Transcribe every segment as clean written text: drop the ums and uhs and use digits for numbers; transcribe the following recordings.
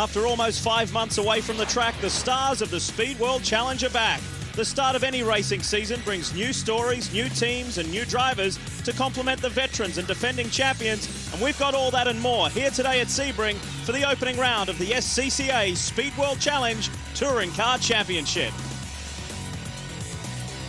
After almost 5 months away from the track, the stars of the Speed World Challenge are back. The start of any racing season brings new stories, new teams and new drivers to complement the veterans and defending champions, and we've got all that and more here today at Sebring for the opening round of the SCCA Speed World Challenge Touring Car Championship.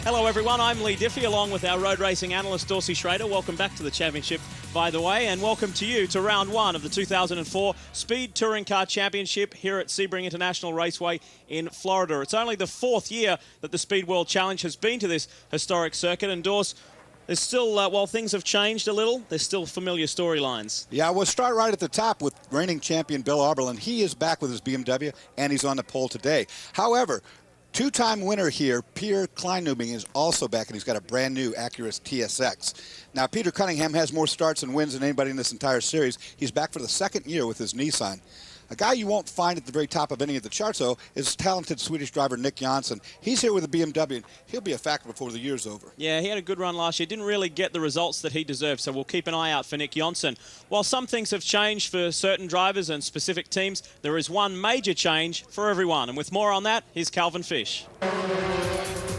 Hello everyone, I'm Lee Diffie along with our road racing analyst Dorsey Schrader. Welcome back to the championship, by the way, and welcome to you to round one of the 2004 Speed Touring Car Championship here at Sebring International Raceway in Florida. It's only the fourth year that the Speed World Challenge has been to this historic circuit, and Dors, there's still, while things have changed a little, there's still familiar storylines. Yeah, we'll start right at the top with reigning champion Bill Auberlen. He is back with his BMW, and he's on the pole today. However, two-time winner here, Pierre Kleinubing, is also back, and he's got a brand-new Acura TSX. Now, Peter Cunningham has more starts and wins than anybody in this entire series. He's back for the second year with his Nissan. A guy you won't find at the very top of any of the charts, though, is talented Swedish driver Nick Jansson. He's here with a BMW, and he'll be a factor before the year's over. Yeah, he had a good run last year. Didn't really get the results that he deserved, so we'll keep an eye out for Nick Jansson. While some things have changed for certain drivers and specific teams, there is one major change for everyone. And with more on that, here's Calvin Fish.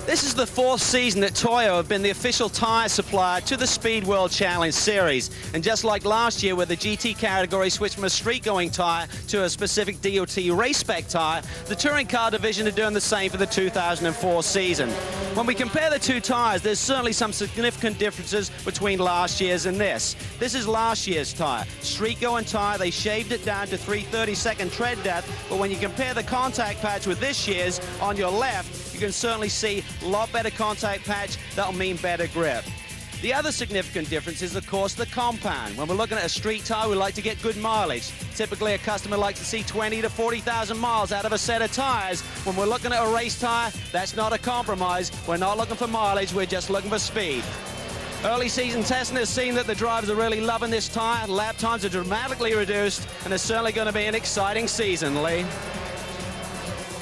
This is the fourth season that Toyo have been the official tyre supplier to the Speed World Challenge Series. And just like last year, where the GT category switched from a street-going tyre to a specific DOT race-spec tyre, the touring car division are doing the same for the 2004 season. When we compare the two tyres, there's certainly some significant differences between last year's and this. This is last year's tyre. Street-going tyre, they shaved it down to 3/32nd tread depth, but when you compare the contact patch with this year's, on your left, you can certainly see a lot better contact patch. That'll mean better grip. The other significant difference is, of course, the compound. When we're looking at a street tyre, we like to get good mileage. Typically, a customer likes to see 20 to 40,000 miles out of a set of tyres. When we're looking at a race tyre, that's not a compromise. We're not looking for mileage, we're just looking for speed. Early season testing has seen that the drivers are really loving this tyre. Lap times are dramatically reduced, and it's certainly going to be an exciting season, Lee.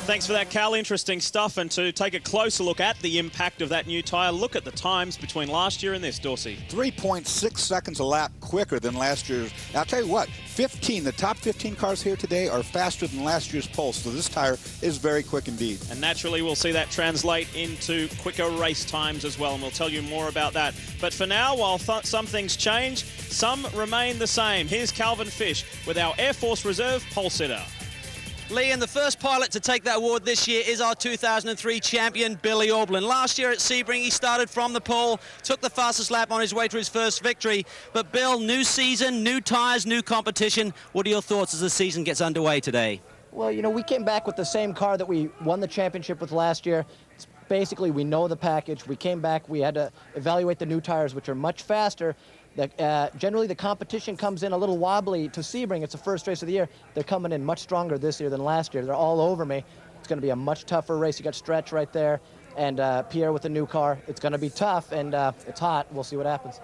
Thanks for that, Cal. Interesting stuff. And to take a closer look at the impact of that new tyre, look at the times between last year and this, Dorsey. 3.6 seconds a lap quicker than last year's. Now, I'll tell you what, the top 15 cars here today are faster than last year's pole, so this tyre is very quick indeed. And naturally, we'll see that translate into quicker race times as well, and we'll tell you more about that. But for now, while some things change, some remain the same. Here's Calvin Fish with our Air Force Reserve pole sitter. Lee, and the first pilot to take that award this year is our 2003 champion, Billy Auberlen. Last year at Sebring, he started from the pole, took the fastest lap on his way to his first victory. But Bill, new season, new tyres, new competition. What are your thoughts as the season gets underway today? Well, you know, we came back with the same car that we won the championship with last year. Basically, we know the package. We came back, we had to evaluate the new tires, which are much faster. Generally, the competition comes in a little wobbly to Sebring. It's the first race of the year. They're coming in much stronger this year than last year. They're all over me. It's going to be a much tougher race. You got Stretch right there, and Pierre with the new car. It's going to be tough, and it's hot. We'll see what happens.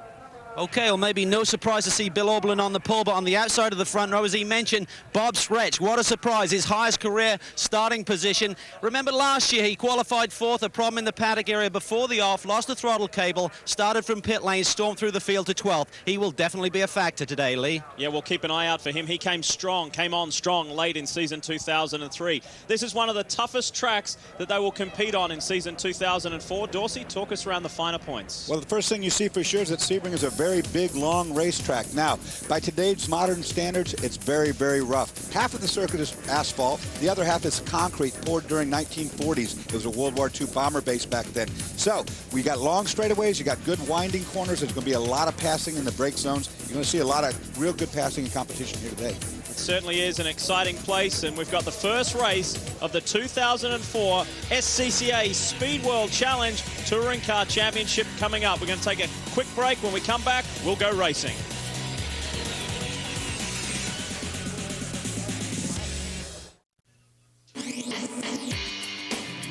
Okay, well, maybe no surprise to see Bill Auberlen on the pole, but on the outside of the front row, as he mentioned, Bob Stretch. What a surprise, his highest career starting position. Remember last year, he qualified fourth, a problem in the paddock area before the off, lost the throttle cable, started from pit lane, stormed through the field to 12th. He will definitely be a factor today, Lee. Yeah, we'll keep an eye out for him. He came on strong late in season 2003. This is one of the toughest tracks that they will compete on in season 2004. Dorsey, talk us around the finer points. Well, the first thing you see for sure is that Sebring is a very big, long racetrack. Now, by today's modern standards, it's very, very rough. Half of the circuit is asphalt. The other half is concrete poured during 1940s. It was a World War II bomber base back then. So, we got long straightaways. You got good winding corners. There's going to be a lot of passing in the brake zones. You're going to see a lot of real good passing and competition here today. It certainly is an exciting place, and we've got the first race of the 2004 SCCA Speed World Challenge Touring Car Championship coming up. We're going to take a quick break. When we come back, we'll go racing.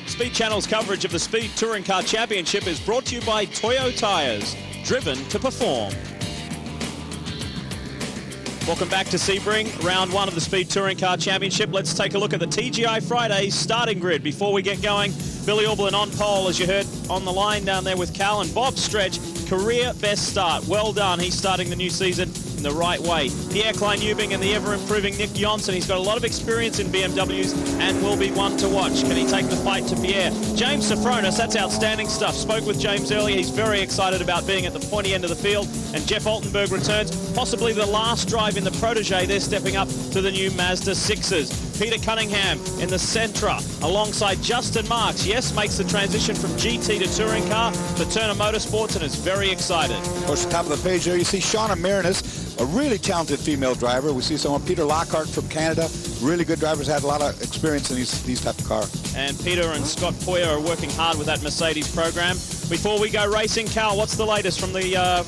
Speed Channel's coverage of the Speed Touring Car Championship is brought to you by Toyo Tires, driven to perform. Welcome back to Sebring, round one of the Speed Touring Car Championship. Let's take a look at the TGI Fridays starting grid. Before we get going, Billy Auberlen on pole, as you heard on the line down there with Cal, and Bob Stretch, career best start. Well done. He's starting the new season in the right way. Pierre Klein-Ubing and the ever-improving Nick Johnson. He's got a lot of experience in BMWs and will be one to watch. Can he take the fight to Pierre? James Safronis, that's outstanding stuff. Spoke with James earlier. He's very excited about being at the pointy end of the field. And Jeff Altenberg returns, possibly the last drive in the Protege. They're stepping up to the new Mazda 6s. Peter Cunningham in the Sentra alongside Justin Marks. Yes, makes the transition from GT to touring car to Turner Motorsports and is very excited. Of course, at the top of the page there, you see Shauna Marinis, a really talented female driver. We see someone, Peter Lockhart from Canada. Really good drivers, had a lot of experience in these type of cars. And Peter and Scott Poyer are working hard with that Mercedes program. Before we go racing, Carl, what's the latest from the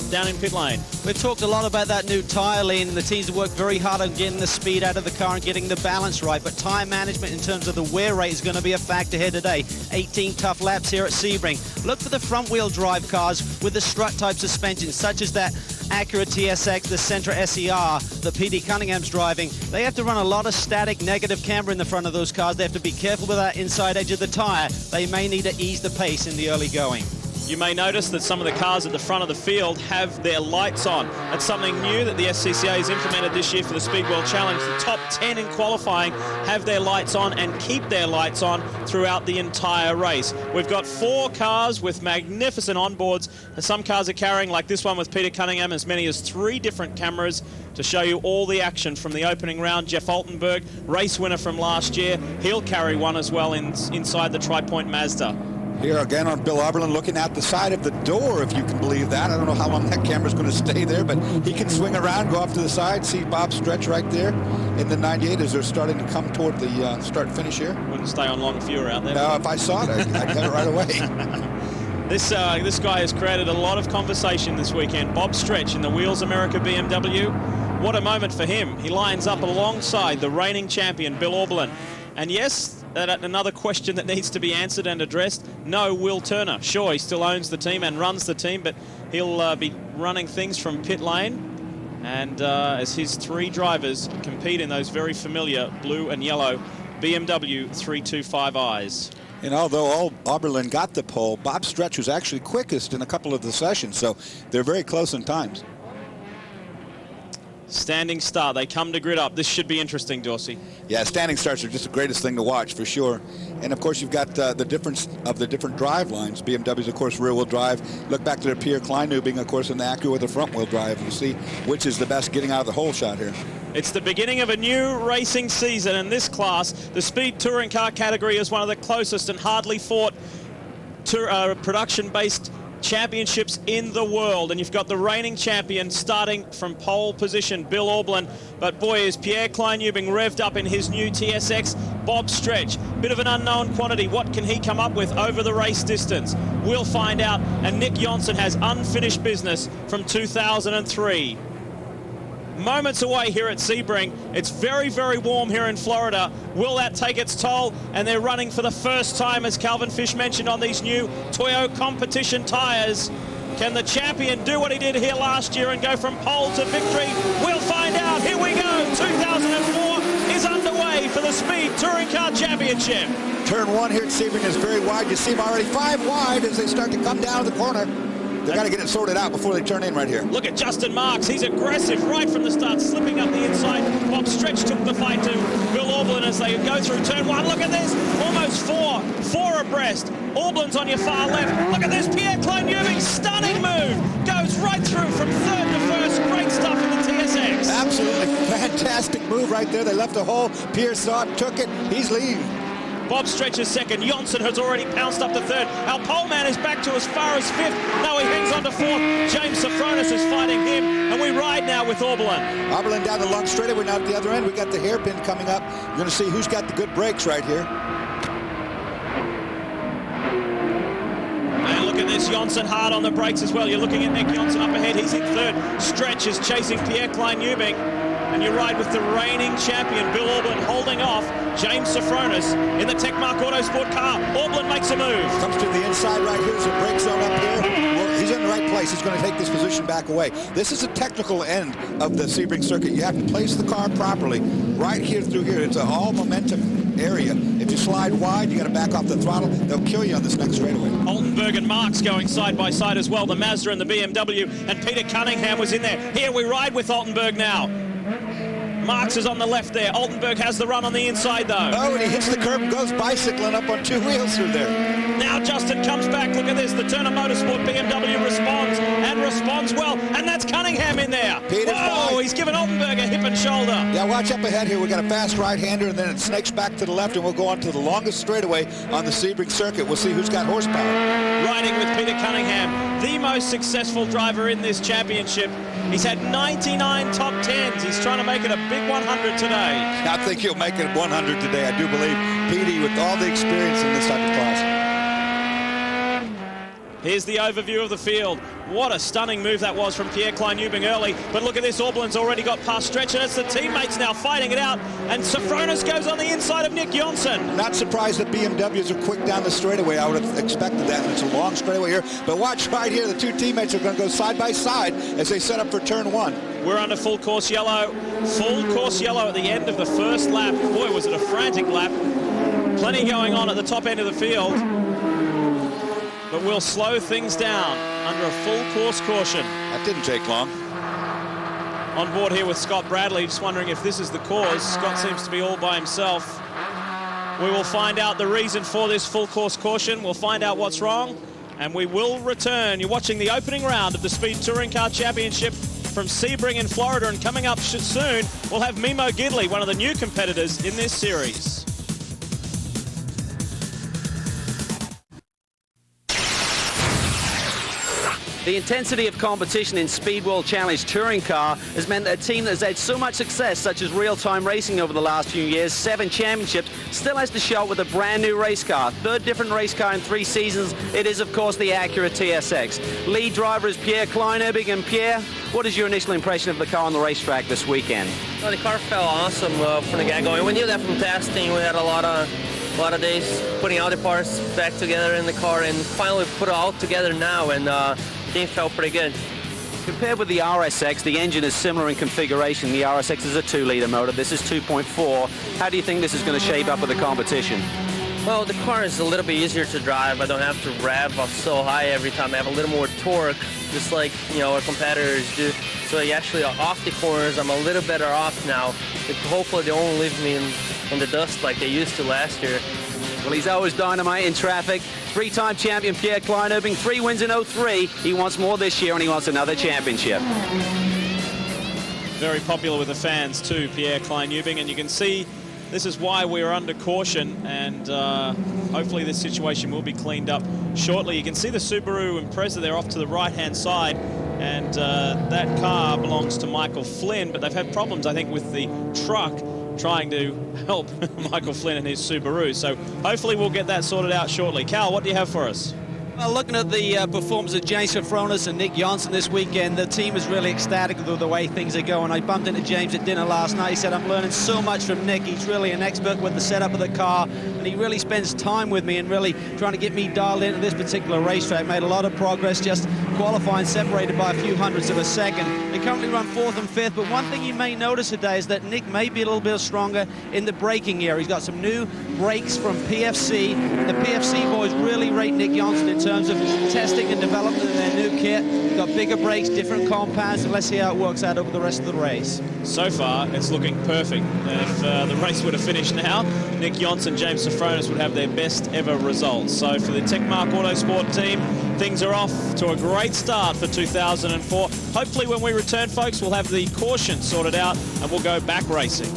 down in pit lane? We've talked a lot about that new tyre lean. The teams have worked very hard on getting the speed out of the car and getting the balance right. But tyre management in terms of the wear rate is going to be a factor here today. 18 tough laps here at Sebring. Look for the front-wheel drive cars with the strut-type suspension, such as that Acura TSX, the Sentra SER that P.D. Cunningham's driving. They have to run a lot of static negative camber in the front of those cars. They have to be careful with that inside edge of the tyre. They may need to ease the pace in the early going. You may notice that some of the cars at the front of the field have their lights on. That's something new that the SCCA has implemented this year for the Speed World Challenge. The top 10 in qualifying have their lights on and keep their lights on throughout the entire race. We've got 4 cars with magnificent onboards. And some cars are carrying, like this one with Peter Cunningham, as many as 3 different cameras to show you all the action from the opening round. Jeff Altenberg, race winner from last year, he'll carry one as well inside the Tri-Point Mazda. Here again on Bill Oberlin, looking out the side of the door, if you can believe that. I don't know how long that camera's going to stay there, but he can swing around, go off to the side, see Bob Stretch right there in the 98 as they're starting to come toward the start-finish here. Wouldn't stay on long if you were out there. No, if I saw it, I'd have it right away. This guy has created a lot of conversation this weekend. Bob Stretch in the Wheels America BMW. What a moment for him. He lines up alongside the reigning champion, Bill Oberlin. And yes, another question that needs to be answered and addressed. No, Will Turner. Sure, he still owns the team and runs the team, but he'll be running things from pit lane. And as his 3 drivers compete in those very familiar blue and yellow BMW 325i's. And although Oberlin got the pole, Bob Stretch was actually quickest in a couple of the sessions, so they're very close in times. Standing start. They come to grid up. This should be interesting, Dorsey. Yeah, standing starts are just the greatest thing to watch for sure. And of course, you've got the difference of the different drive lines. BMW's, of course, rear-wheel drive. Look back to their Pierre Klein-Ubing, of course, in the Acura with the front-wheel drive. You see which is the best getting out of the hole shot here. It's the beginning of a new racing season in this class. The speed touring car category is one of the closest and hardly fought production-based championships in the world, and you've got the reigning champion starting from pole position, Bill Oberlin. But boy, is Pierre Klein-Ubing revved up in his new TSX. Bob Stretch, bit of an unknown quantity. What can he come up with over the race distance? We'll find out. And Nick Johnson has unfinished business from 2003. Moments away here at Sebring. It's very, very warm here in Florida. Will that take its toll? And they're running for the first time, as Calvin Fish mentioned, on these new Toyo competition tires. Can the champion do what he did here last year and go from pole to victory? We'll find out. Here we go. 2004 is underway for the Speed Touring Car Championship. Turn 1 here at Sebring is very wide. You see them already 5 wide as they start to come down the corner. They got to get it sorted out before they turn in right here. Look at Justin Marks. He's aggressive right from the start, slipping up the inside. Bob Stretch took the fight to Bill Oberlin as they go through turn 1. Look at this. Almost 4 abreast. Oberlin's on your far left. Look at this. Pierre Klein-Ubing, stunning move. Goes right through from 3rd to 1st. Great stuff in the TSX. Absolutely fantastic move right there. They left a hole. Pierre saw it, took it. He's leading. Bob Stretch is 2nd. Johnson has already pounced up to 3rd. Our pole man is back to as far as 5th. Now he hangs on to 4th. James Safronis is fighting him. And we ride now with Oberlin. Oberlin down the long straightaway. We're now at the other end. We got the hairpin coming up. You're going to see who's got the good brakes right here. And look at this. Johnson hard on the brakes as well. You're looking at Nick Johnson up ahead. He's in 3rd. Stretch is chasing Pierre Klein-Ubing. And you ride with the reigning champion, Bill Oberlin, holding off James Safronis in the Techmark Autosport car. Oberlin makes a move. Comes to the inside right here. There's a brake zone up here. Well, he's in the right place. He's going to take this position back away. This is a technical end of the Sebring circuit. You have to place the car properly right here through here. It's an all-momentum area. If you slide wide, you got to back off the throttle. They'll kill you on this next straightaway. Oldenburg and Marks going side by side as well. The Mazda and the BMW, and Peter Cunningham was in there. Here we ride with Oldenburg now. Marks is on the left there. Oldenburg has the run on the inside though. Oh, and he hits the curb and goes bicycling up on two wheels through there. Now Justin comes back. Look at this. The Turner Motorsport BMW responds and responds well. And that's Cunningham in there. Whoa, he's given Oldenburg a hip and shoulder. Yeah, watch up ahead here. We got a fast right-hander, and then it snakes back to the left, and we'll go on to the longest straightaway on the Sebring circuit. We'll see who's got horsepower. Riding with Peter Cunningham, the most successful driver in this championship. He's had 99 top 10s. He's trying to make it a big 100 today. I think he'll make it 100 today. I do believe Petey, with all the experience in this type of class. Here's the overview of the field. What a stunning move that was from Pierre Klein-Ubing early. But look at this, Aublin's already got past Stretch, and it's the teammates now fighting it out. And Sofronis goes on the inside of Nick Jonsson. Not surprised that BMWs are quick down the straightaway. I would have expected that. It's a long straightaway here. But watch right here, the two teammates are going to go side by side as they set up for turn one. We're under full course yellow. Full course yellow at the end of the first lap. Boy, was it a frantic lap. Plenty going on at the top end of the field. But we'll slow things down under a full course caution. That didn't take long. On board here with Scott Bradley, just wondering if this is the cause. Scott seems to be all by himself. We will find out the reason for this full course caution. We'll find out what's wrong, and we will return. You're watching the opening round of the Speed Touring Car Championship from Sebring in Florida, and coming up soon, we'll have Mimo Gidley, one of the new competitors in this series. The intensity of competition in Speed World Challenge Touring Car has meant that a team that has had so much success, such as real-time racing over the last few years, 7 championships, still has to show up with a brand new race car. Third different race car in 3 seasons. It is, of course, the Acura TSX. Lead driver is Pierre Klein-Ubing. And Pierre, what is your initial impression of the car on the racetrack this weekend? Well, the car felt awesome from the get-go. We knew that from testing. We had a lot of days putting all the parts back together in the car, and finally put it all together now, and the thing felt pretty good. Compared with the RSX, the engine is similar in configuration. The RSX is a 2-liter motor. This is 2.4. How do you think this is going to shape up with the competition? Well, the car is a little bit easier to drive. I don't have to rev up so high every time. I have a little more torque, just like, you know, our competitors do. So you actually are off the corners. I'm a little better off now. Hopefully they won't leave me in the dust like they used to last year. Well, he's always dynamite in traffic. 3-time champion Pierre Klein-Ubing, 3 wins in 03. He wants more this year, and he wants another championship. Very popular with the fans too, Pierre Klein-Ubing, and you can see this is why we're under caution, and hopefully this situation will be cleaned up shortly. You can see the Subaru Impreza there off to the right-hand side, and that car belongs to Michael Flynn, but they've had problems, I think, with the truck trying to help Michael Flynn and his Subaru. So hopefully we'll get that sorted out shortly. Cal, what do you have for us? Well, looking at the performance of James Sofronis and Nick Jonsson this weekend, the team is really ecstatic with the way things are going. I bumped into James at dinner last night. He said, I'm learning so much from Nick. He's really an expert with the setup of the car, and he really spends time with me and really trying to get me dialed into this particular racetrack. Made a lot of progress, just qualifying separated by a few hundredths of a second. They currently run 4th and 5th, but one thing you may notice today is that Nick may be a little bit stronger in the braking area. He's got some new brakes from PFC. The PFC boys really rate Nick Jonsson in terms of testing and development of their new kit. They've got bigger brakes, different compounds, and let's see how it works out over the rest of the race. So far, it's looking perfect. If the race were to finish now, Nick Jonsson, James Sofronis would have their best ever results. So for the Techmark Autosport team, things are off to a great start for 2004. Hopefully when we return, folks, we'll have the caution sorted out and we'll go back racing.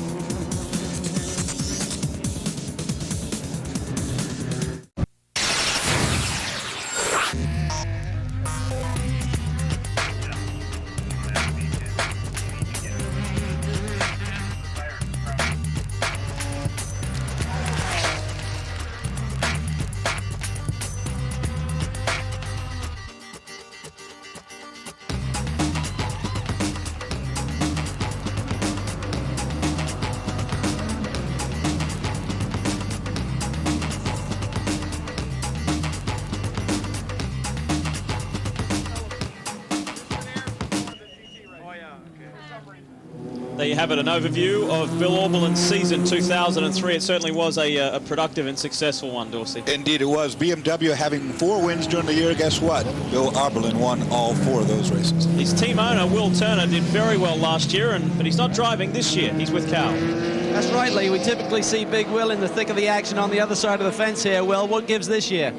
There you have it, an overview of Bill Auberlin's season 2003. It certainly was a productive and successful one, Dorsey. Indeed it was. BMW having 4 wins during the year. Guess what? Bill Auberlin won all 4 of those races. His team owner, Will Turner, did very well last year, but he's not driving this year. He's with Cal. That's right, Lee. We typically see Big Will in the thick of the action on the other side of the fence here. Will, what gives this year?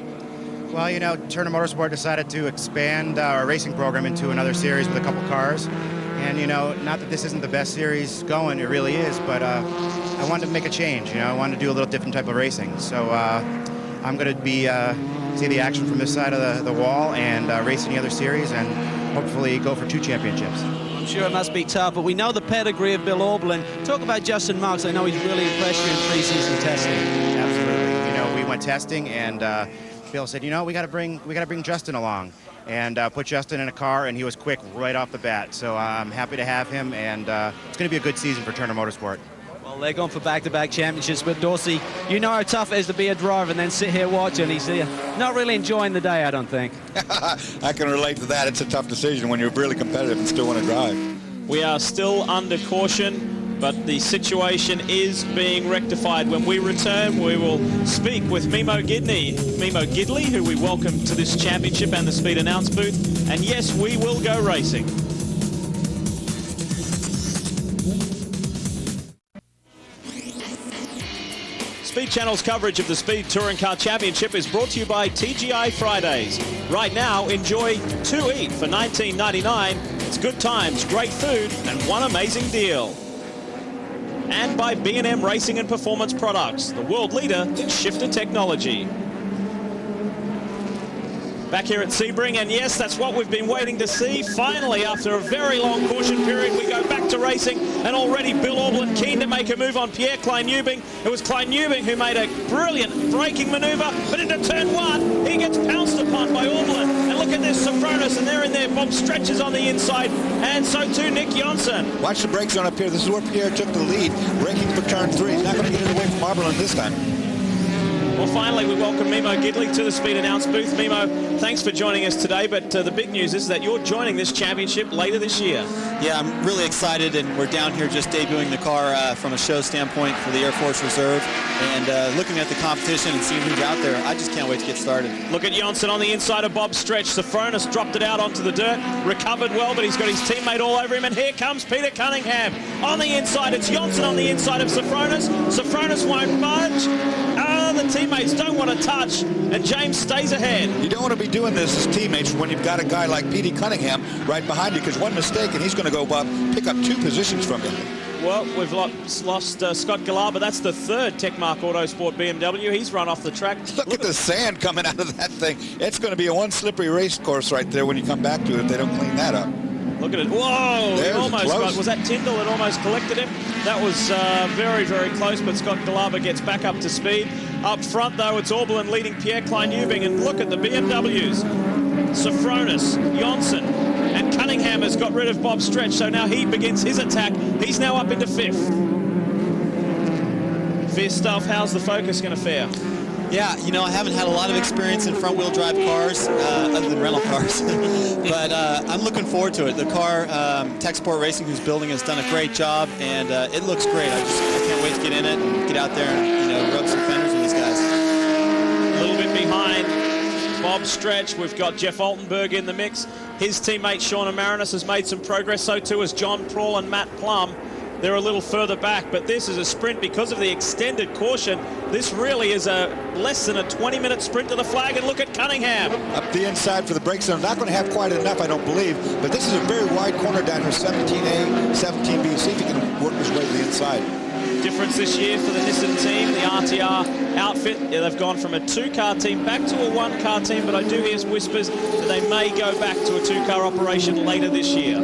Well, you know, Turner Motorsport decided to expand our racing program into another series with a couple cars. And, you know, not that this isn't the best series going, it really is, but I wanted to make a change. You know, I wanted to do a little different type of racing. So I'm going to be see the action from this side of the wall and race in the other series and hopefully go for 2 championships. I'm sure it must be tough, but we know the pedigree of Bill Auberlin. Talk about Justin Marks. I know he's really impressed you in pre-season testing. Absolutely. You know, we went testing and Bill said, you know, we got to bring Justin along. And put Justin in a car, and he was quick right off the bat. So I'm happy to have him, and it's going to be a good season for Turner Motorsport. Well, they're going for back-to-back championships, but Dorsey, you know how tough it is to be a driver and then sit here watching. He's not really enjoying the day, I don't think. I can relate to that. It's a tough decision when you're really competitive and still want to drive. We are still under caution, but the situation is being rectified. When we return, we will speak with Mimo Gidley, who we welcome to this championship and the Speed Announce booth. And yes, we will go racing. Speed Channel's coverage of the Speed Touring Car Championship is brought to you by TGI Fridays. Right now, enjoy 2 eat for $19.99. It's good times, great food, and one amazing deal. And by B&M Racing and Performance Products, the world leader in shifter technology. Back here at Sebring, and yes, that's what we've been waiting to see. Finally, after a very long caution period, we go back to racing, and already Bill Auberlin keen to make a move on Pierre Klein-Newbing. It was Klein-Newbing who made a brilliant braking maneuver, but into turn 1, he gets pounced upon by Auberlin. And look at this, Sophronis, and they're in there. Bob Stretches on the inside, and so too Nick Jonsson. Watch the brake zone up here. This is where Pierre took the lead, braking for turn 3. He's not going to get it away from Auberlin this time. Well, finally, we welcome Mimo Gidley to the Speed Announce booth. Mimo, thanks for joining us today, but the big news is that you're joining this championship later this year. Yeah, I'm really excited, and we're down here just debuting the car from a show standpoint for the Air Force Reserve, and looking at the competition and seeing who's out there. I just can't wait to get started. Look at Jonsson on the inside of Bob Stretch. Sophronis dropped it out onto the dirt, recovered well, but he's got his teammate all over him, and here comes Peter Cunningham. On the inside, it's Jonsson on the inside of Sophronis. Sophronis won't budge. The teammates don't want to touch, and James stays ahead. You don't want to be doing this as teammates when you've got a guy like Petey Cunningham right behind you, because one mistake and he's going to go pick up 2 positions from you. Well, we've lost Scott Gallar, but that's the 3rd Techmark Autosport BMW. He's run off the track. Look at the sand coming out of that thing. It's going to be a one slippery race course right there when you come back to it if they don't clean that up. Look at it. Whoa! There's He almost got, was that Tyndall that almost collected him? That was very, very close, but Scott Galaba gets back up to speed. Up front, though, it's Auberlin leading Pierre Klein-Newbing, and look at the BMWs. Sophronis, Jonsson, and Cunningham has got rid of Bob Stretch, so now he begins his attack. He's now up into 5th. Stuff, how's the Focus going to fare? Yeah, you know, I haven't had a lot of experience in front-wheel drive cars, other than rental cars, but I'm looking forward to it. The car, Tech Sport Racing, who's building, has done a great job, and it looks great. I can't wait to get in it and get out there and, you know, rub some fenders with these guys. A little bit behind Bob Stretch, we've got Jeff Altenberg in the mix. His teammate Shauna Marinis has made some progress, so too has John Prawl and Matt Plum. They're a little further back, but this is a sprint because of the extended caution. This really is a less than a 20-minute sprint to the flag, and look at Cunningham. Up the inside for the brake zone. Not going to have quite enough, I don't believe, but this is a very wide corner down here, 17A, 17B. See if he can work his way to the inside. Difference this year for the Nissan team, the RTR outfit. Yeah, they've gone from a 2-car team back to a 1-car team, but I do hear whispers that they may go back to a 2-car operation later this year.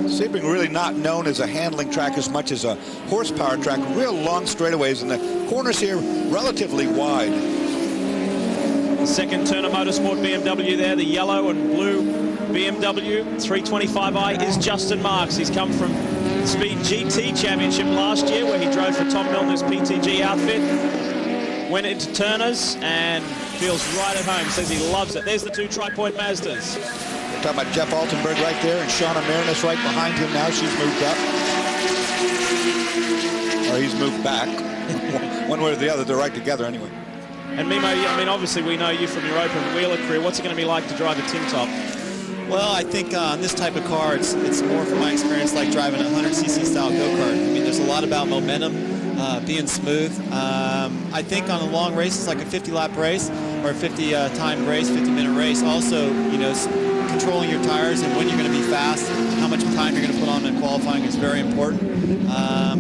Sebring really not known as a handling track as much as a horsepower track. Real long straightaways, and the corners here relatively wide. The second Turner Motorsport BMW there, the yellow and blue BMW 325i is Justin Marks. He's come from the Speed GT Championship last year, where he drove for Tom Milner's PTG outfit. Went into Turner's and feels right at home. Says he loves it. There's the 2 tri-point Mazdas. We're talking about Jeff Altenberg right there, and Shauna Marinis right behind him now. She's moved up. Or he's moved back. One way or the other, they're right together anyway. And Mimo, I mean, obviously we know you from your open wheeler career. What's it going to be like to drive a Tim Top? Well, I think on this type of car, it's more from my experience like driving a 100cc style go-kart. I mean, there's a lot about momentum, being smooth. I think on a long race, it's like a 50-lap race or a 50-time race, 50-minute race. Also, you know, controlling your tires and when you're going to be fast, how much time you're going to put on in qualifying is very important.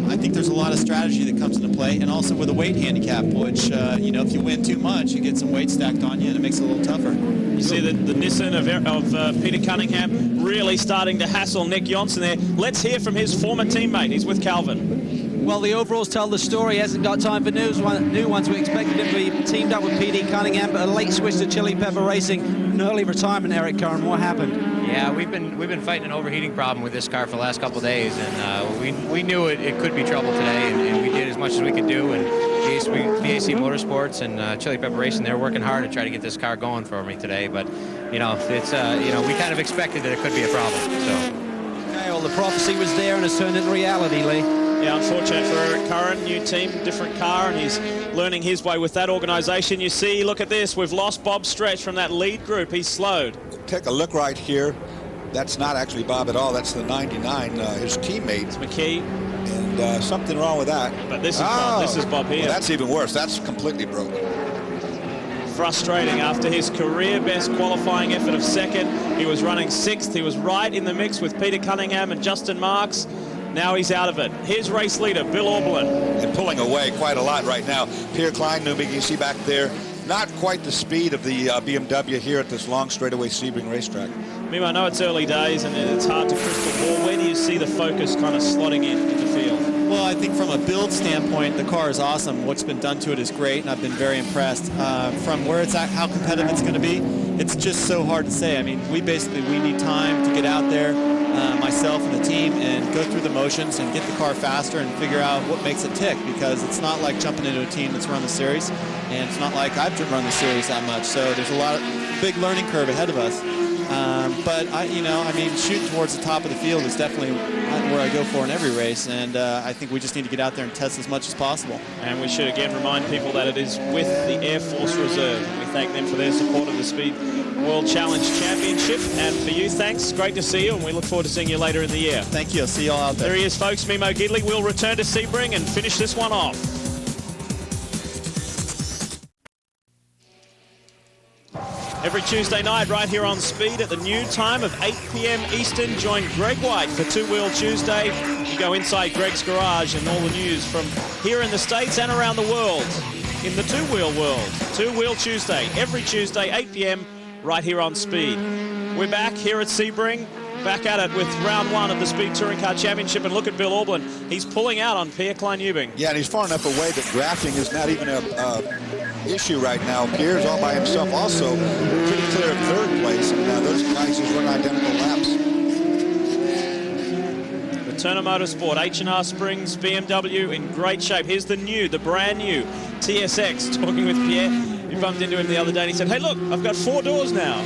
I think there's a lot of strategy that comes into play, and also with a weight handicap, which, you know, if you win too much, you get some weight stacked on you, and it makes it a little tougher. You see the Nissan of Peter Cunningham really starting to hassle Nick Johnson there. Let's hear from his former teammate. He's with Calvin. Well, the overalls tell the story. He hasn't got time for new ones. We expected him to be teamed up with PD Cunningham, but a late switch to Chili Pepper Racing, an early retirement. Eric Curran, what happened? Yeah, we've been fighting an overheating problem with this car for the last couple of days, and we knew it could be trouble today, and we did as much as we could do. And BAC Motorsports and Chili Pepper Racing, they're working hard to try to get this car going for me today. But you know, it's you know, we kind of expected that it could be a problem. So. Okay, well, the prophecy was there and it's turned into reality, Lee. Yeah, unfortunate for Eric Curran, new team, different car, and he's learning his way with that organisation. You see, look at this, we've lost Bob Stretch from that lead group. He's slowed. Take a look right here. That's not actually Bob at all. That's the 99, his teammate. It's McKee. And something wrong with that. But this is Bob. This is Bob here. Well, that's even worse. That's completely broken. Frustrating after his career best qualifying effort of second. He was running sixth. He was right in the mix with Peter Cunningham and Justin Marks. Now he's out of it. Here's race leader Bill Auberlin. And pulling away quite a lot right now. Pierre Klein-Newman, you see back there, not quite the speed of the BMW here at this long straightaway Sebring racetrack. Mimo, I know it's early days and it's hard to crystal ball. Where do you see the focus kind of slotting in the field? Well, I think from a build standpoint, the car is awesome. What's been done to it is great, and I've been very impressed. From where it's at, how competitive it's going to be, it's just so hard to say. I mean, we need time to get out there, myself and the team, and go through the motions and get the car faster and figure out what makes it tick, because it's not like jumping into a team that's run the series, and it's not like I've run the series that much. So there's a lot of big learning curve ahead of us. But shooting towards the top of the field is definitely where I go for in every race, and I think we just need to get out there and test as much as possible. And we should again remind people that it is with the Air Force Reserve. We thank them for their support of the Speed World Challenge Championship, and for you, thanks. Great to see you, and we look forward to seeing you later in the year. Thank you. I'll see you all out there. There he is, folks. Mimo Gidley will return to Sebring and finish this one off. Every Tuesday night right here on Speed at the new time of 8 p.m. Eastern. Join Greg White for Two Wheel Tuesday. You go inside Greg's garage and all the news from here in the States and around the world in the two-wheel world. Two Wheel Tuesday, every Tuesday, 8 p.m. right here on Speed. We're back here at Sebring, back at it with round one of the Speed Touring Car Championship, and look at Bill Auberlin. He's pulling out on Pierre Klein-Newman. Yeah, and he's far enough away that drafting is not even a issue right now. Pierre's all by himself also, pretty clear of third place, and those guys just run identical laps. The Turner Motorsport H&R Springs BMW in great shape. Here's the brand new TSX. Talking with Pierre, you bumped into him the other day and he said, hey look, I've got 4 doors now.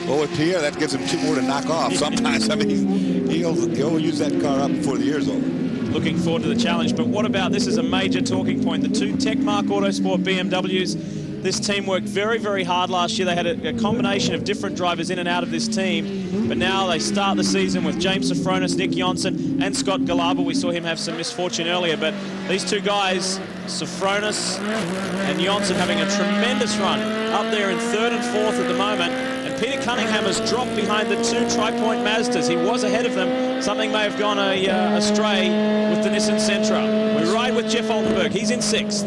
Well, with Pierre, that gives him 2 more to knock off sometimes. I mean, he'll use that car up before the year's over. Looking forward to the challenge, but what about, this is a major talking point, the 2 Techmark Autosport BMWs. This team worked very, very hard last year. They had a combination of different drivers in and out of this team, but now they start the season with James Sofronis, Nick Johnson, and Scott Galaba. We saw him have some misfortune earlier, but these 2 guys, Sofronis and Johnson, having a tremendous run up there in 3rd and 4th at the moment. Peter Cunningham has dropped behind the 2 Tri-Point Mazdas. He was ahead of them. Something may have gone astray with the Nissan Sentra. We ride with Jeff Oldenburg. He's in 6th.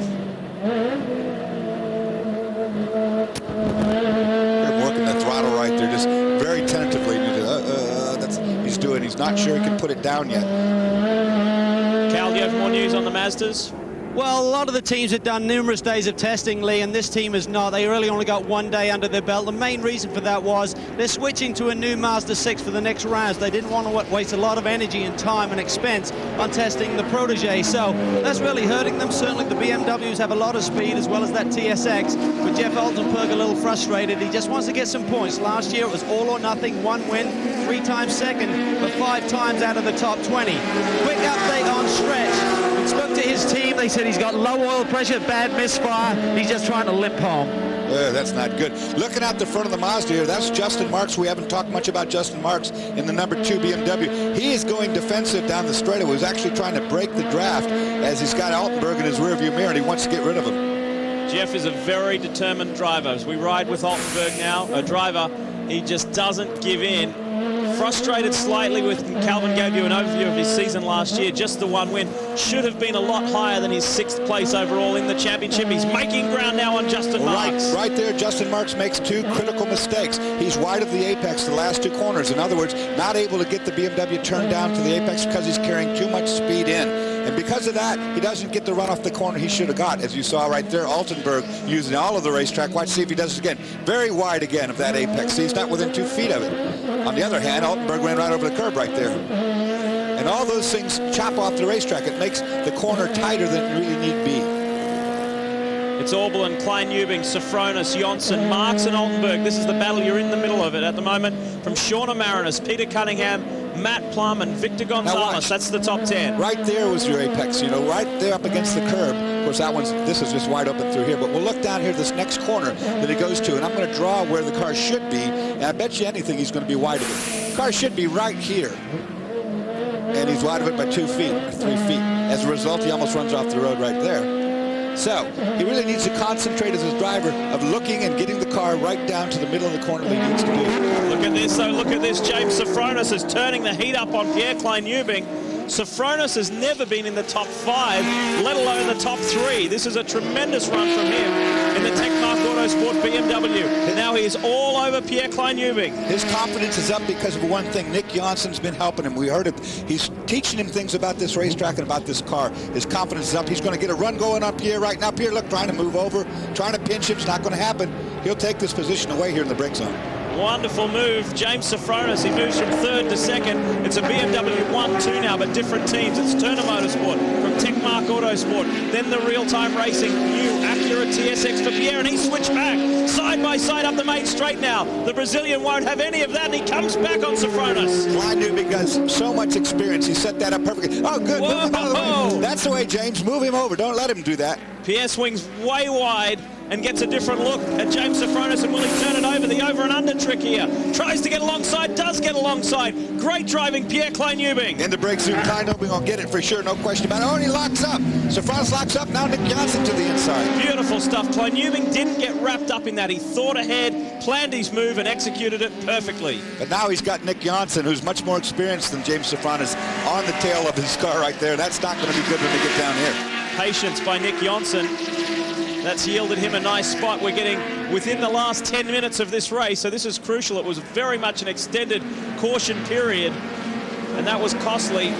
They're working the throttle right there, just very tentatively. He's not sure he can put it down yet. Cal, do you have more news on the Mazdas? Well, a lot of the teams have done numerous days of testing, Lee, and this team has not. They really only got 1 day under their belt. The main reason for that was they're switching to a new Mazda 6 for the next rounds. They didn't want to waste a lot of energy and time and expense on testing the Protege, so that's really hurting them. Certainly the BMWs have a lot of speed, as well as that TSX, but Jeff Oldenburg a little frustrated. He just wants to get some points. Last year it was all or nothing, 1 win, 3 times second, but 5 times out of the top 20. Quick update on Stretch. Spoke to his team. They said he's got low oil pressure, bad misfire. He's just trying to limp home. That's not good. Looking out the front of the Mazda here, that's Justin Marks. We haven't talked much about Justin Marks in the number 2 BMW. He is going defensive down the straightaway. He's actually trying to break the draft as he's got Altenberg in his rearview mirror, and he wants to get rid of him. Jeff is a very determined driver. As we ride with Altenberg now, a driver, he just doesn't give in. Frustrated slightly with Calvin gave you an overview of his season last year. Just the 1 win. Should have been a lot higher than his 6th place overall in the championship. He's making ground now on Justin Marks. Right there, Justin Marks makes 2 critical mistakes. He's wide of the apex the last 2 corners. In other words, not able to get the BMW turned down to the apex because he's carrying too much speed in. And because of that, he doesn't get the run off the corner he should have got. As you saw right there, Altenberg using all of the racetrack. Watch, see if he does it again. Very wide again of that apex. See, he's not within 2 feet of it. On the other hand, Altenberg ran right over the curb right there. And all those things chop off the racetrack. It makes the corner tighter than it really need be. It's Orbelin, Klein Ubing, Sofronis, Jonsson, Marks and Altenberg. This is the battle. You're in the middle of it at the moment. From Shauna Marinus, Peter Cunningham, Matt Plum and Victor Gonzalez. That's the top 10. Right there was your apex, you know, right there up against the curb. Of course, this is just wide open through here. But we'll look down here, this next corner that he goes to, and I'm going to draw where the car should be. And I bet you anything he's going to be wide of it. The car should be right here. And he's wide of it by 2 feet, or 3 feet. As a result, he almost runs off the road right there. So he really needs to concentrate as a driver of looking and getting the car right down to the middle of the corner that he needs to do. Look at this, though. Look at this. James Sofronis is turning the heat up on Pierre Klein Ubing. Sofronis has never been in the top 5, let alone the top 3. This is a tremendous run from him in the Techmark Autosport BMW. And now he is all over Pierre Klein Ubing. His confidence is up because of one thing. Nick Jansson's been helping him. We heard it. He's teaching him things about this racetrack and about this car. His confidence is up. He's going to get a run going on Pierre right now. Pierre, look, trying to move over, trying to pinch him. It's not going to happen. He'll take this position away here in the brake zone. Wonderful move. James Sofronis, he moves from 3rd to 2nd. It's a BMW 1-2 now, but different teams. It's Turner Motorsport from Techmark Autosport. Then the real-time racing, new Acura TSX for Pierre, and he switched back. Side by side up the main straight now. The Brazilian won't have any of that, and he comes back on Sofronis. Klein Ubing has so much experience. He set that up perfectly. Oh, good. Whoa. Move him out of the way. That's the way, James. Move him over. Don't let him do that. Pierre swings way wide and gets a different look at James Sofronis, and will he turn it over? The over and under trick here. Tries to get alongside, does get alongside. Great driving, Pierre Klein Ubing. In the brake zoom, Klein Ubing will get it for sure, no question about it. Oh, and he locks up. Sofronis locks up, now Nick Jansson to the inside. Beautiful stuff. Klein Ubing didn't get wrapped up in that. He thought ahead, planned his move, and executed it perfectly. But now he's got Nick Jansson, who's much more experienced than James Sofronis, on the tail of his car right there. That's not going to be good when they get down here. Patience by Nick Jonsson. That's yielded him a nice spot. We're getting within the last 10 minutes of this race, so this is crucial. It was very much an extended caution period, and that was costly.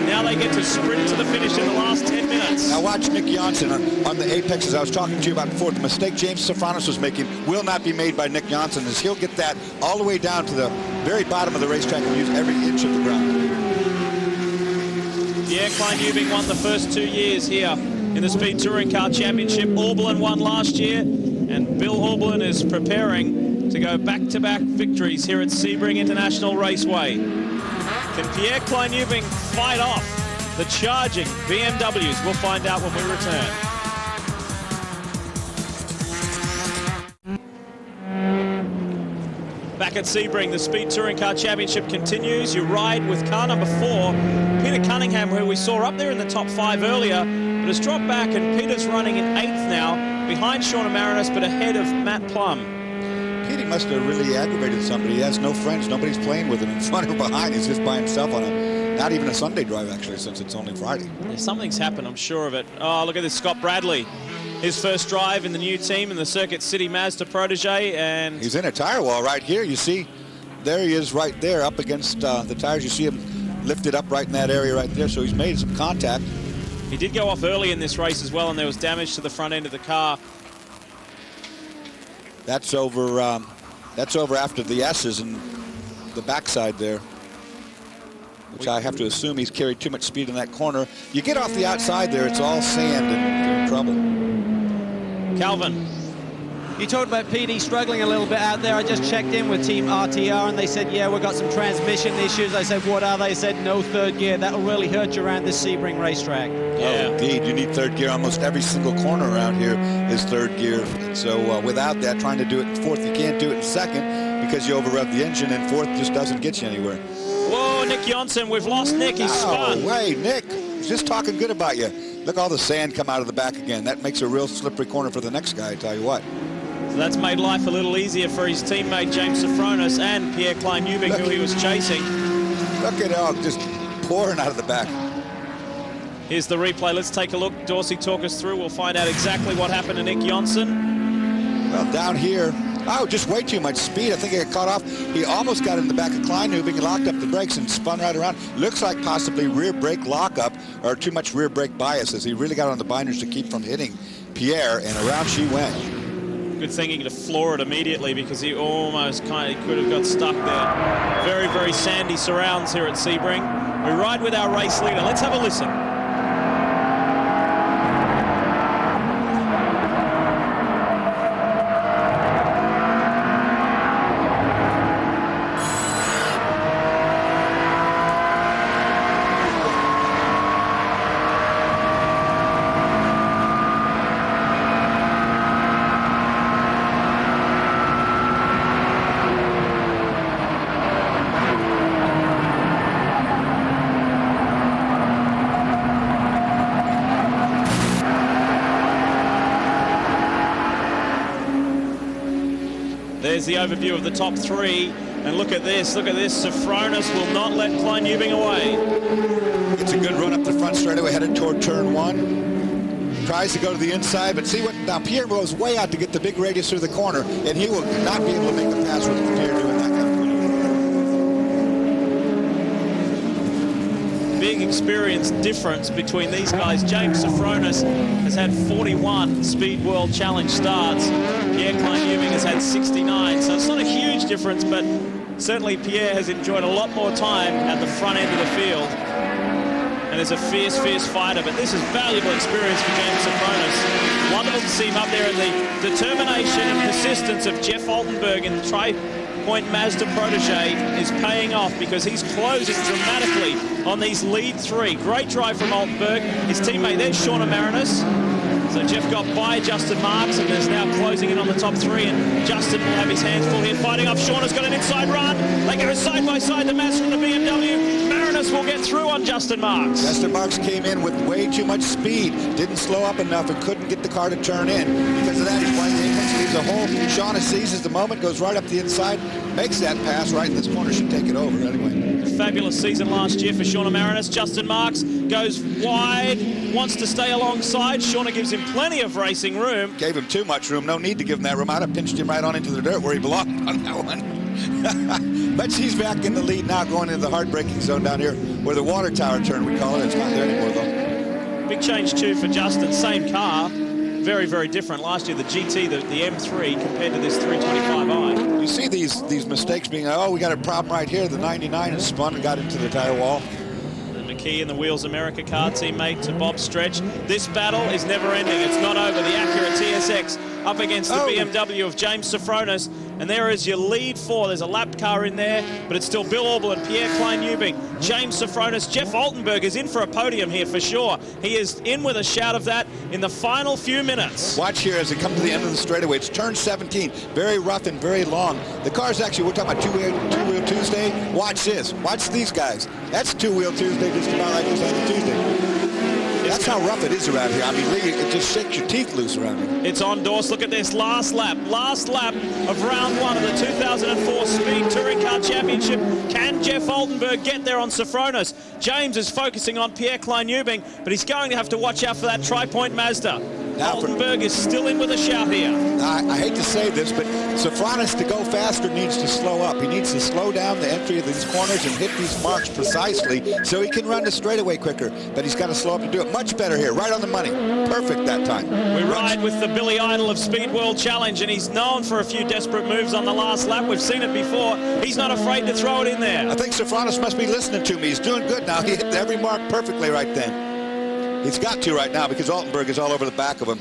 Now they get to sprint to the finish in the last 10 minutes. Now watch Nick Jonsson on the apex, as I was talking to you about before. The mistake James Sofronis was making will not be made by Nick Jonsson, as he'll get that all the way down to the very bottom of the racetrack and use every inch of the ground. Yeah, Klein Ubing won the first 2 years here in the Speed Touring Car Championship. Orbelin won last year, and Bill Orbelin is preparing to go back-to-back victories here at Sebring International Raceway. Can Pierre Klein Ubing fight off the charging BMWs? We'll find out when we return. Back at Sebring, the Speed Touring Car Championship continues. You ride with car number 4, Peter Cunningham, who we saw up there in the top 5 earlier, but has dropped back, and Peter's running in 8th now, behind Shauna Marinus, but ahead of Matt Plum. Petey must have really aggravated somebody. He has no friends. Nobody's playing with him in front or behind. He's just by himself on not even a Sunday drive, actually, since it's only Friday. Yeah, something's happened, I'm sure of it. Oh, look at this, Scott Bradley. His first drive in the new team in the Circuit City Mazda Protege, and he's in a tire wall right here. You see, there he is right there up against the tires. You see him lifted up right in that area right there, so he's made some contact. He did go off early in this race as well, and there was damage to the front end of the car. That's over after the S's and the backside there, which I have to assume he's carried too much speed in that corner. You get off the outside there, it's all sand and you're in trouble. Calvin. You talked about PD struggling a little bit out there. I just checked in with Team RTR and they said, yeah, we've got some transmission issues. I said, what are they? They said, no third gear. That'll really hurt you around this Sebring racetrack. Yeah, indeed. You need third gear. Almost every single corner around here is third gear. So without that, trying to do it in fourth, you can't do it in second because you over-rev the engine, and fourth just doesn't get you anywhere. Whoa, Nick Johnson. We've lost Nick. He's spun. Oh, wait, Nick. He's just talking good about you. Look, all the sand come out of the back again. That makes a real slippery corner for the next guy, I tell you what. So that's made life a little easier for his teammate James Sofronis and Pierre Klein-Ubing, who he was chasing. Look at it just pouring out of the back. Here's the replay. Let's take a look. Dorsey, talk us through. We'll find out exactly what happened to Nick Johnson. Well, down here, just way too much speed. I think he got caught off. He almost got in the back of Klein-Ubing and locked up the brakes and spun right around. Looks like possibly rear brake lockup or too much rear brake bias as he really got on the binders to keep from hitting Pierre, and around she went. Good thinking to floor it immediately because he almost could have got stuck there. Very, very sandy surrounds here at Sebring. We ride with our race leader. Let's have a listen. There's the overview of the top three, and look at this, Sofronis will not let Klein-Ubing away. It's a good run up the front straightaway, headed toward turn one. Tries to go to the inside, but see what, now Pierre goes way out to get the big radius through the corner, and he will not be able to make the pass with Pierre doing that kind of maneuver. Big experience difference between these guys. James Sofronis has had 41 Speed World Challenge starts. Pierre Klein-Ubing has had 69, so it's not a huge difference, but certainly Pierre has enjoyed a lot more time at the front end of the field. And is a fierce, fierce fighter, but this is valuable experience for James Sofronis. Wonderful to see him up there, and the determination and persistence of Jeff Altenberg in the Tri-Point Mazda protege is paying off because he's closing dramatically on these lead three. Great drive from Altenberg. His teammate there's Shauna Marinis. So Jeff got by Justin Marks and is now closing in on the top three, and Justin will have his hands full here fighting off. Shauna's got an inside run. They go side by side, the Mazda and the BMW. Marinis will get through on Justin Marks. Justin Marks came in with way too much speed, didn't slow up enough and couldn't get the car to turn in. Because of that, he's playing the entrance, leaves a hole. Shauna seizes the moment, goes right up the inside, makes that pass right in this corner, should take it over anyway. Fabulous season last year for Shauna Marinis. Justin Marks goes wide, wants to stay alongside. Shauna gives him plenty of racing room. Gave him too much room. No need to give him that room. I'd have pinched him right on into the dirt where he belonged on that one. But she's back in the lead now, going into the hard-braking zone down here where the water tower turn, we call it. It's not there anymore, though. Big change, too, for Justin. Same car. Very, very different. Last year, the GT, the M3, compared to this 325i. You see these mistakes being, oh, we got a problem right here. The 99 has spun and got into the tire wall. And McKee in the Wheels America car, teammate to Bob Stretch. This battle is never ending. It's not over. The Acura TSX up against the BMW of James Sofronis. And there is your lead four. There's a lap car in there, but it's still Bill Auble and Pierre Klein-Ubing. James Sofronis, Jeff Altenberg is in for a podium here for sure. He is in with a shout of that in the final few minutes. Watch here as it comes to the end of the straightaway. It's turn 17, very rough and very long. The car's actually, we're talking about two-wheel Tuesday. Watch this. Watch these guys. That's two-wheel Tuesday, just about like this on a Tuesday. That's how rough it is around here. I mean, it just shakes your teeth loose around here. It's on, Dorse. Look at this last lap of round one of the 2004 Speed Touring Car Championship. Can Jeff Altenberg get there on Sofronis? James is focusing on Pierre Klein-Ubing, but he's going to have to watch out for that Tri-Point Mazda. Now Altenberg is still in with a shout here. I hate to say this, but Sofronis to go faster needs to slow up. He needs to slow down the entry of these corners and hit these marks precisely so he can run the straightaway quicker. But he's got to slow up to do it. Much better here, right on the money. Perfect that time. We ride with the Billy Idol of Speed World Challenge, and he's known for a few desperate moves on the last lap. We've seen it before. He's not afraid to throw it in there. I think Sofronis must be listening to me. He's doing good now. He hit every mark perfectly right then. He's got to right now because Altenberg is all over the back of him.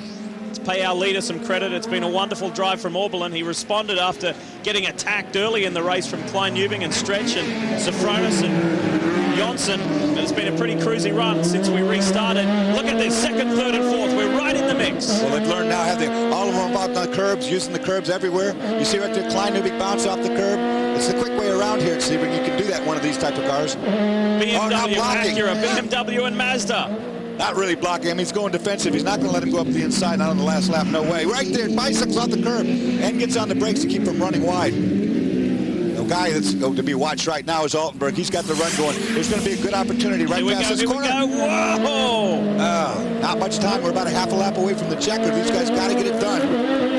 Let's pay our leader some credit. It's been a wonderful drive from Oberlin. He responded after getting attacked early in the race from Klein Newbing and Stretch and Sofronis and Johnson. And it's been a pretty cruisy run since we restarted. Look at this, second, third, and fourth. We're right in the mix. Well, they've learned now, have they? All of them involved on the curbs, using the curbs everywhere. You see right there, Klein Newbing bounce off the curb. It's the quick way around here at Sebring. You can do that in one of these type of cars. BMW, Acura, BMW, and Mazda. Not really blocking him. He's going defensive. He's not going to let him go up the inside. Not on the last lap. No way. Right there. Bicycles off the curb and gets on the brakes to keep from running wide. The guy that's to be watched right now is Altenberg. He's got the run going. There's going to be a good opportunity right past this corner. Whoa! Not much time. We're about a half a lap away from the checker. These guys got to get it done.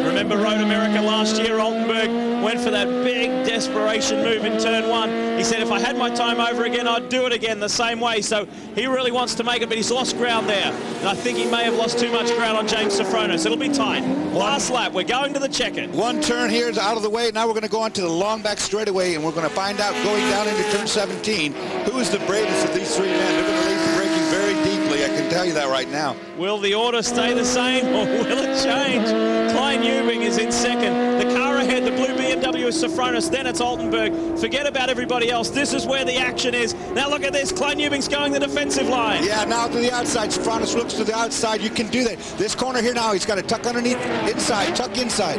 Remember Road America last year? Altenberg went for that big desperation move in turn one. He said, if I had my time over again, I'd do it again the same way. So he really wants to make it, but he's lost ground there. And I think he may have lost too much ground on James Sofronis. It'll be tight. Last lap, we're going to the check-in. One turn here is out of the way. Now we're going to go on to the long back straightaway, and we're going to find out, going down into turn 17, who is the bravest of these three men. They're going to leave the braking very deeply. I can tell you that right now. Will the order stay the same, or will it change? Klein Newbing is in second. The car ahead, the blue BMW is Sofronis. Then it's Altenberg. Forget about everybody else. This is where the action is. Now look at this. Klein Newbing's going the defensive line. Yeah, now to the outside. Sofronis looks to the outside. You can do that. This corner here now, he's got to tuck underneath, inside, tuck inside.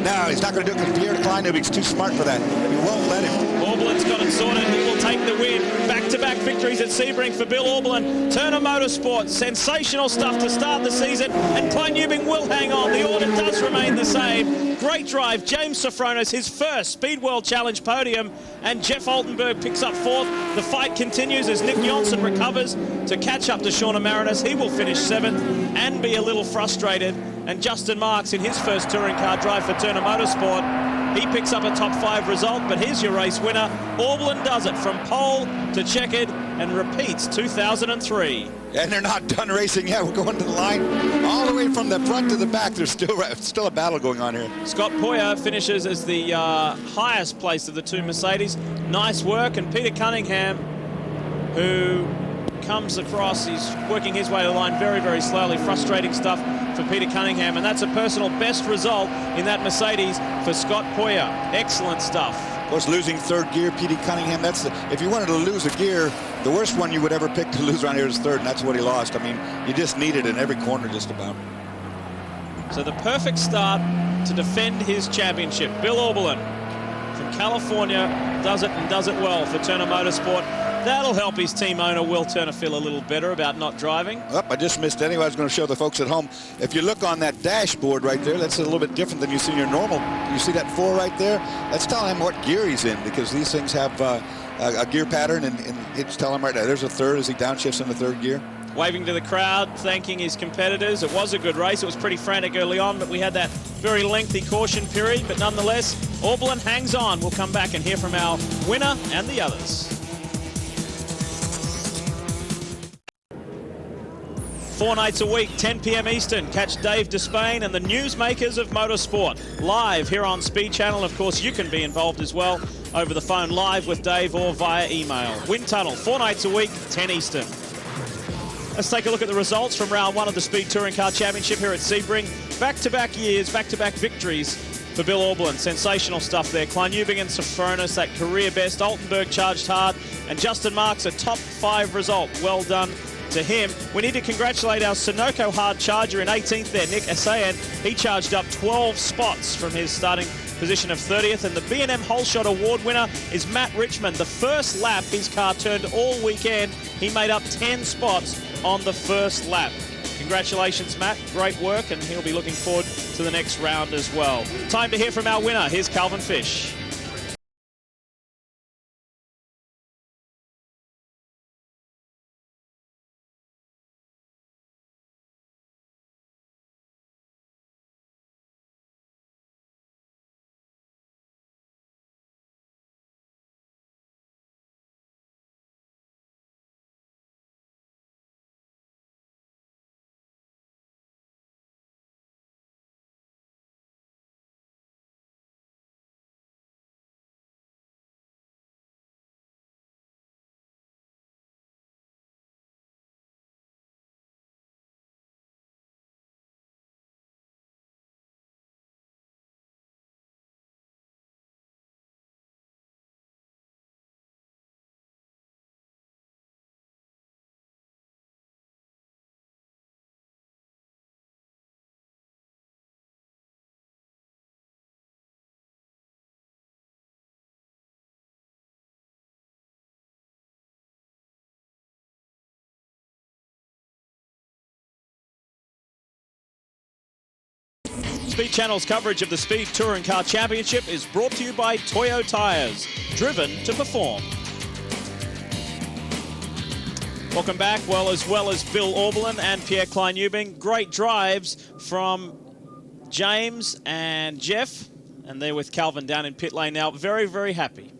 No, he's not going to do it because Pierre Klein Newbing's too smart for that. He won't let him. Oberlin's got it sorted. He will take the win. Back-to-back victories at Sebring for Bill Oberlin. Turner Motorsport. Sensational stuff to start the season. And Klein Newbing will hang on. The order does remain the same. Great drive. James Sofronis, his first Speed World Challenge podium. And Jeff Altenberg picks up fourth. The fight continues as Nick Johnson recovers to catch up to Shauna Marinus. He will finish seventh and be a little frustrated. And Justin Marks, in his first touring car drive for Turner Motorsport, he picks up a top 5 result. But here's your race winner. Oberlin does it from pole to checkered and repeats 2003. And they're not done racing yet. We're going to the line all the way from the front to the back. There's still a battle going on here. Scott Poyer finishes as the highest place of the two Mercedes. Nice work. And Peter Cunningham, who comes across, he's working his way to the line very, very slowly. Frustrating stuff for Peter Cunningham. And that's a personal best result in that Mercedes for Scott Poyer. Excellent stuff. Of course, losing third gear, Peter Cunningham, if you wanted to lose a gear, the worst one you would ever pick to lose around here is third, and that's what he lost. I mean, you just need it in every corner just about. So the perfect start to defend his championship. Bill Oberlin from California does it and does it well for Turner Motorsport. That'll help his team owner, Will Turner, feel a little better about not driving. Oh, I just missed anyway. I was going to show the folks at home. If you look on that dashboard right there, that's a little bit different than you see in your normal. You see that 4 right there? That's telling him what gear he's in, because these things have a gear pattern, and it's telling him right now. There's a third as he downshifts in the third gear. Waving to the crowd, thanking his competitors. It was a good race. It was pretty frantic early on, but we had that very lengthy caution period. But nonetheless, Oberlin hangs on. We'll come back and hear from our winner and the others. 4 nights a week, 10 p.m. Eastern. Catch Dave Despain and the newsmakers of motorsport live here on Speed Channel. Of course, you can be involved as well over the phone live with Dave or via email. Wind Tunnel, 4 nights a week, 10 Eastern. Let's take a look at the results from round 1 of the Speed Touring Car Championship here at Sebring. Back-to-back years, back-to-back victories for Bill Oberlin. Sensational stuff there. Klein Newbing and Sofronis, that career best. Altenberg charged hard. And Justin Marks, a top 5 result. Well done to him. We need to congratulate our Sunoco hard charger in 18th there, Nick Asayan. He charged up 12 spots from his starting position of 30th. And the B&M Whole Shot Award winner is Matt Richmond. The first lap his car turned all weekend. He made up 10 spots on the first lap. Congratulations, Matt. Great work, and he'll be looking forward to the next round as well. Time to hear from our winner. Here's Calvin Fish. Speed Channel's coverage of the Speed Touring Car Championship is brought to you by Toyo Tires, driven to perform. Welcome back. Well as Bill Auberlen and Pierre Klein-Ubing. Great drives from James and Jeff, and they're with Calvin down in pit lane now. Very, very happy.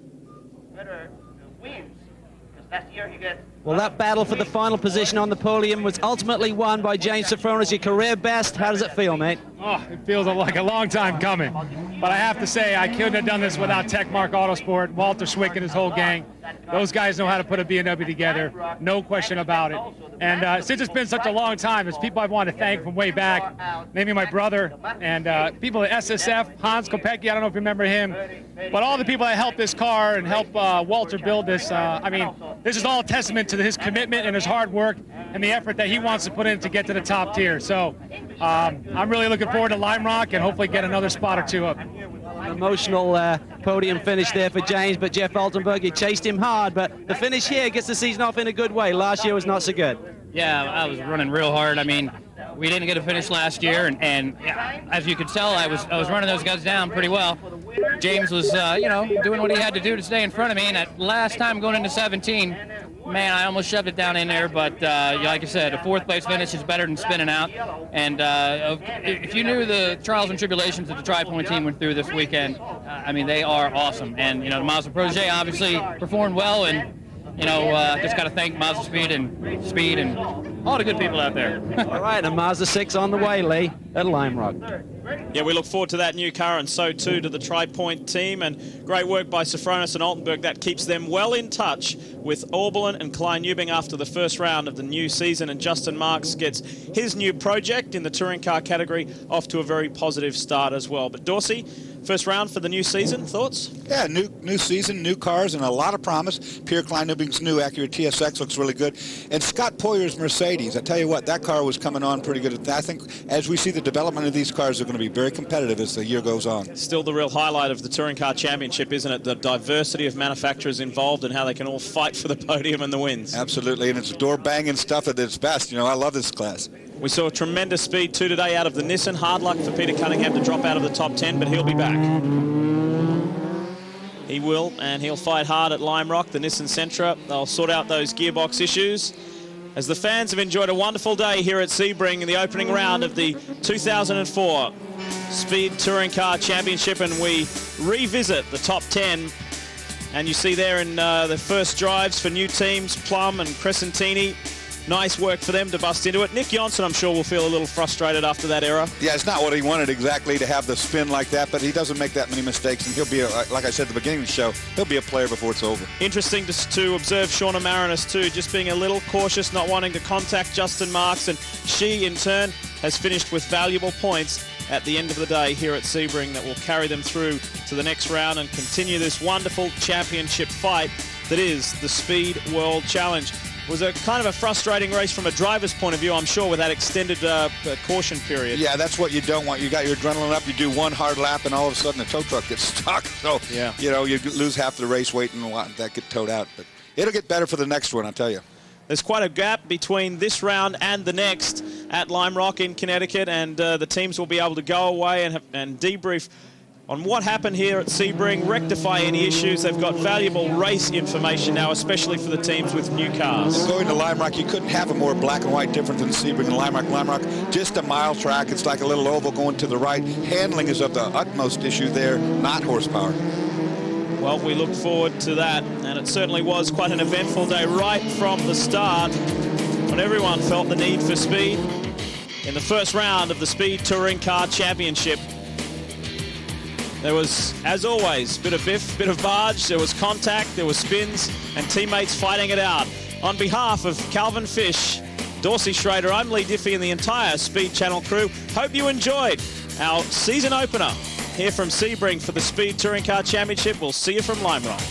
Well, that battle for the final position on the podium was ultimately won by James Safronis, your career best. How does it feel, mate? Oh, it feels like a long time coming. But I have to say, I couldn't have done this without Techmark Autosport, Walter Schwick and his whole gang. Those guys know how to put a BMW together, no question about it. And since it's been such a long time, there's people I want to thank from way back, maybe my brother, and people at SSF, Hans Kopecky, I don't know if you remember him, but all the people that helped this car and helped Walter build this, I mean, this is all a testament to his commitment and his hard work and the effort that he wants to put in to get to the top tier. So I'm really looking forward to Lime Rock and hopefully get another spot or two up. An emotional podium finish there for James, but Jeff Altenberg, he chased him hard, but the finish here gets the season off in a good way. Last year was not so good. Yeah, I was running real hard. I mean, we didn't get a finish last year, and as you could tell, I was running those guys down pretty well. James was, you know, doing what he had to do to stay in front of me, and at last time going into 17, man, I almost shoved it down in there, but like I said, a fourth place finish is better than spinning out. And if you knew the trials and tribulations that the Tri-Point team went through this weekend, I mean, they are awesome. And, you know, the Mazda Protege obviously performed well, and, you know, just got to thank Mazda Speed and all the good people out there. All right, and Mazda 6 on the way, Lee, at Lime Rock. Yeah, we look forward to that new car, and so too to the Tri-Point team. And great work by Safronis and Altenberg. That keeps them well in touch with Auberlen and Klein-Ubing after the first round of the new season. And Justin Marks gets his new project in the touring car category off to a very positive start as well. But Dorsey, first round for the new season, thoughts? Yeah, new season, new cars, and a lot of promise. Pierre Klein-Ubing's new Acura TSX looks really good. And Scott Poyer's Mercedes, I tell you what, that car was coming on pretty good. I think as we see the development of these cars, they're going to be very competitive as the year goes on. Still the real highlight of the Touring Car Championship, isn't it? The diversity of manufacturers involved and how they can all fight for the podium and the wins. Absolutely, and it's door-banging stuff at its best. You know, I love this class. We saw a tremendous speed too today out of the Nissan. Hard luck for Peter Cunningham to drop out of the top 10, but he'll be back. He will, and he'll fight hard at Lime Rock, the Nissan Sentra. They'll sort out those gearbox issues. As the fans have enjoyed a wonderful day here at Sebring in the opening round of the 2004 Speed Touring Car Championship, and we revisit the top 10. And you see there in the first drives for new teams, Plum and Crescentini. Nice work for them to bust into it. Nick Johnson, I'm sure, will feel a little frustrated after that error. Yeah, it's not what he wanted exactly to have the spin like that, but he doesn't make that many mistakes, and he'll be, like I said at the beginning of the show, he'll be a player before it's over. Interesting to observe Shauna Marinus, too, just being a little cautious, not wanting to contact Justin Marks, and she, in turn, has finished with valuable points at the end of the day here at Sebring that will carry them through to the next round and continue this wonderful championship fight that is the Speed World Challenge. It was a kind of a frustrating race from a driver's point of view, I'm sure, with that extended caution period. Yeah, that's what you don't want. You got your adrenaline up, you do one hard lap, and all of a sudden the tow truck gets stuck. So, yeah, you know, you lose half the race waiting and that get towed out. But it'll get better for the next one, I'll tell you. There's quite a gap between this round and the next at Lime Rock in Connecticut, and the teams will be able to go away and debrief on what happened here at Sebring, rectify any issues. They've got valuable race information now, especially for the teams with new cars. Going to Lime Rock, you couldn't have a more black and white difference than Sebring and Lime Rock. Lime Rock, just a mile track. It's like a little oval going to the right. Handling is of the utmost issue there, not horsepower. Well, we look forward to that, and it certainly was quite an eventful day right from the start, when everyone felt the need for speed in the first round of the Speed Touring Car Championship. There was, as always, bit of biff, bit of barge, there was contact, there was spins, and teammates fighting it out. On behalf of Calvin Fish, Dorsey Schrader, I'm Lee Diffie and the entire Speed Channel crew. Hope you enjoyed our season opener here from Sebring for the Speed Touring Car Championship. We'll see you from Lime Rock.